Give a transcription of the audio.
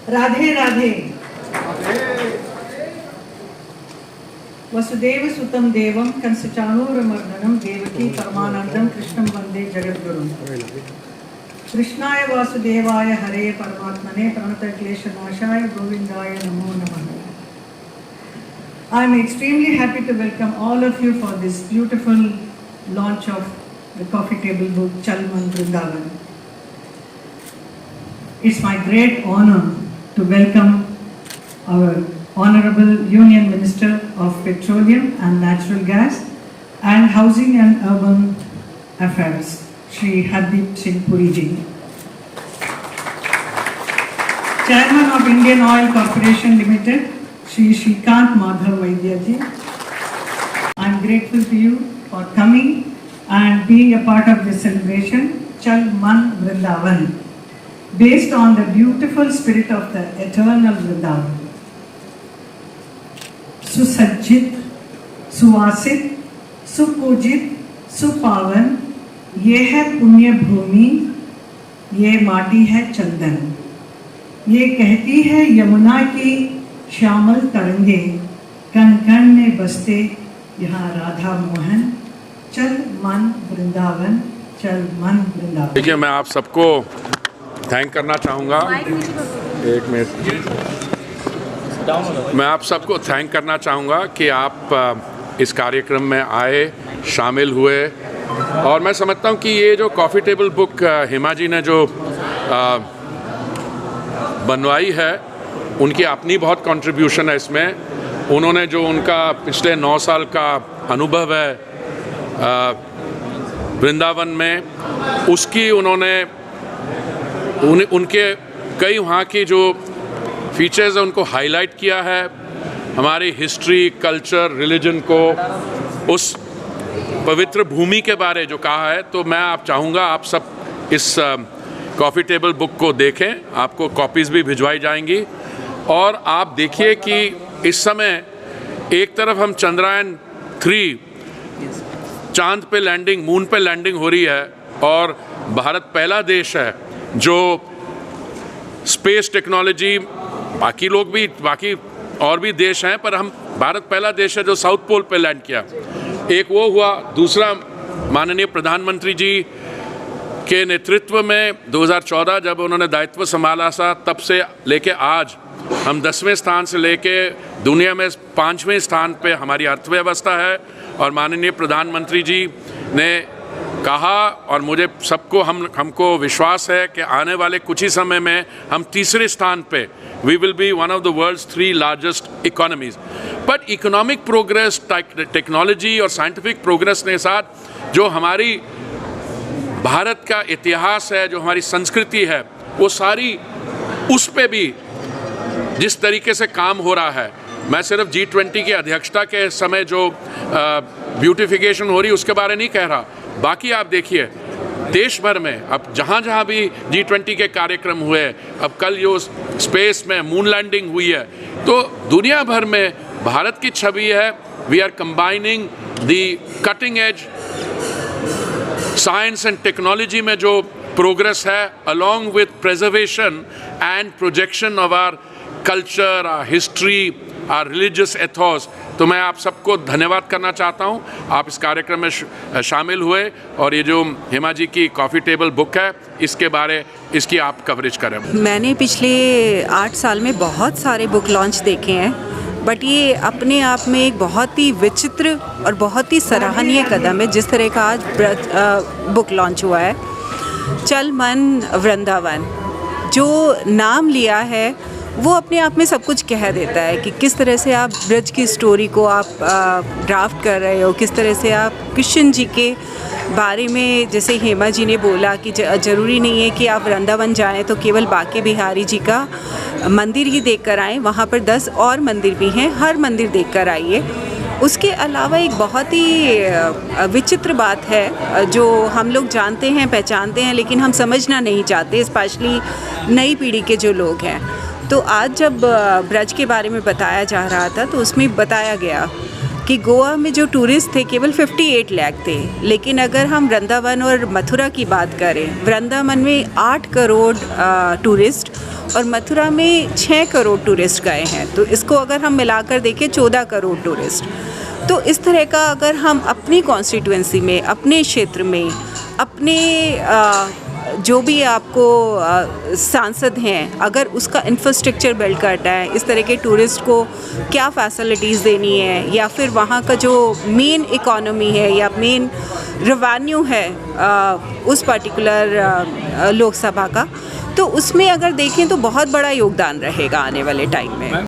राधे राधे। वसुदेव सुतं देवं कंसचाणूरमर्दनं देवकी परमानंदं कृष्णं वंदे जगद्गुरुं। कृष्णाय वासुदेवाय हरे परमात्मने प्रणतक्लेशनाशाय गोविंदाय नमो नमः। I am extremely happy to welcome all of you for this beautiful launch of the coffee table book Chal Man Vrindavan. It's my great honor to welcome our Honorable Union Minister of Petroleum and Natural Gas and Housing and Urban Affairs, Shri Hardeep Singh Puri ji. Chairman of Indian Oil Corporation Limited, Shri Shrikant Madhav Vaidya ji. I am grateful to you for coming and being a part of this celebration, Chal Man Vrindavan, based on the beautiful spirit of the eternal Vrindavan. सुसज्जित, सुवासित, सुपूजित, सुपावन, ये है पुण्य भूमि, ये माटी है चंदन। ये कहती है यमुना की श्यामल तरंगे, कण कण में बसते यहाँ राधा मोहन। चल मन वृंदावन, चल मन वृंदावन। देखिए, मैं आप सबको थैंक करना चाहूँगा। एक मिनट, मैं आप सबको थैंक करना चाहूँगा कि आप इस कार्यक्रम में आए, शामिल हुए। और मैं समझता हूँ कि ये जो coffee table book Hema ji ने जो बनवाई है, उनकी अपनी बहुत कंट्रीब्यूशन है इसमें। उन्होंने जो उनका पिछले 9 साल का अनुभव है वृंदावन में, उसकी उन्होंने उनके कई वहाँ की जो फीचर्स है उनको हाईलाइट किया है। हमारी हिस्ट्री, कल्चर, रिलीजन को, उस पवित्र भूमि के बारे जो कहा है। तो मैं आप चाहूँगा आप सब इस कॉफ़ी टेबल बुक को देखें। आपको कॉपीज़ भी भिजवाई जाएंगी। और आप देखिए कि इस समय एक तरफ हम चंद्रयान 3 चांद पे लैंडिंग, मून पे लैंडिंग हो रही है, और भारत पहला देश है जो स्पेस टेक्नोलॉजी, बाकी लोग भी, बाकी और भी देश हैं, पर हम भारत पहला देश है जो साउथ पोल पे लैंड किया। एक वो हुआ। दूसरा, माननीय प्रधानमंत्री जी के नेतृत्व में 2014 जब उन्होंने दायित्व संभाला था, तब से लेके आज हम 10वें स्थान से लेके दुनिया में 5वें स्थान पे हमारी अर्थव्यवस्था है। और माननीय प्रधानमंत्री जी ने कहा, और मुझे सबको हमको विश्वास है कि आने वाले कुछ ही समय में हम तीसरे स्थान पे, we will be one of the world's 3 largest economies. But economic progress, technology और साइंटिफिक प्रोग्रेस के साथ जो हमारी भारत का इतिहास है, जो हमारी संस्कृति है, वो सारी उस पे भी जिस तरीके से काम हो रहा है। मैं सिर्फ G20 की अध्यक्षता के समय जो ब्यूटिफिकेशन हो रही है उसके बारे नहीं कह रहा। बाकी आप देखिए देश भर में अब जहाँ जहाँ भी G20 के कार्यक्रम हुए, अब कल जो स्पेस में मून लैंडिंग हुई है, तो दुनिया भर में भारत की छवि है। We are combining the cutting edge science and technology में जो प्रोग्रेस है, along with preservation and projection of our culture, our history, our religious ethos. तो मैं आप सबको धन्यवाद करना चाहता हूँ, आप इस कार्यक्रम में शामिल हुए। और ये जो हेमा जी की कॉफ़ी टेबल बुक है, इसके बारे इसकी आप कवरेज करें। मैंने पिछले 8 साल में बहुत सारे बुक लॉन्च देखे हैं, बट ये अपने आप में एक बहुत ही विचित्र और बहुत ही सराहनीय कदम है जिस तरह का आज बुक लॉन्च हुआ है। चल मन वृंदावन जो नाम लिया है, वो अपने आप में सब कुछ कह देता है कि किस तरह से आप ब्रज की स्टोरी को आप ड्राफ्ट कर रहे हो, किस तरह से आप कृष्ण जी के बारे में, जैसे हेमा जी ने बोला कि ज़रूरी नहीं है कि आप वृंदावन जाएं तो केवल बांके बिहारी जी का मंदिर ही देख कर आएँ, वहाँ पर 10 और मंदिर भी हैं, हर मंदिर देख कर आइए। उसके अलावा एक बहुत ही विचित्र बात है जो हम लोग जानते हैं, पहचानते हैं, लेकिन हम समझना नहीं चाहते, स्पेशली नई पीढ़ी के जो लोग हैं। तो आज जब ब्रज के बारे में बताया जा रहा था तो उसमें बताया गया कि गोवा में जो टूरिस्ट थे केवल 58 लाख थे, लेकिन अगर हम वृंदावन और मथुरा की बात करें, वृंदावन में 8 करोड़ टूरिस्ट और मथुरा में 6 करोड़ टूरिस्ट गए हैं। तो इसको अगर हम मिलाकर देखें 14 करोड़ टूरिस्ट। तो इस तरह का अगर हम अपनी कॉन्स्टिट्यूएंसी में, अपने क्षेत्र में, अपने जो भी आपको सांसद हैं, अगर उसका इंफ्रास्ट्रक्चर बिल्ड करना है, इस तरह के टूरिस्ट को क्या फैसिलिटीज़ देनी है, या फिर वहाँ का जो मेन इकोनॉमी है या मेन रेवेन्यू है उस पर्टिकुलर लोकसभा का, तो उसमें अगर देखें तो बहुत बड़ा योगदान रहेगा आने वाले टाइम में।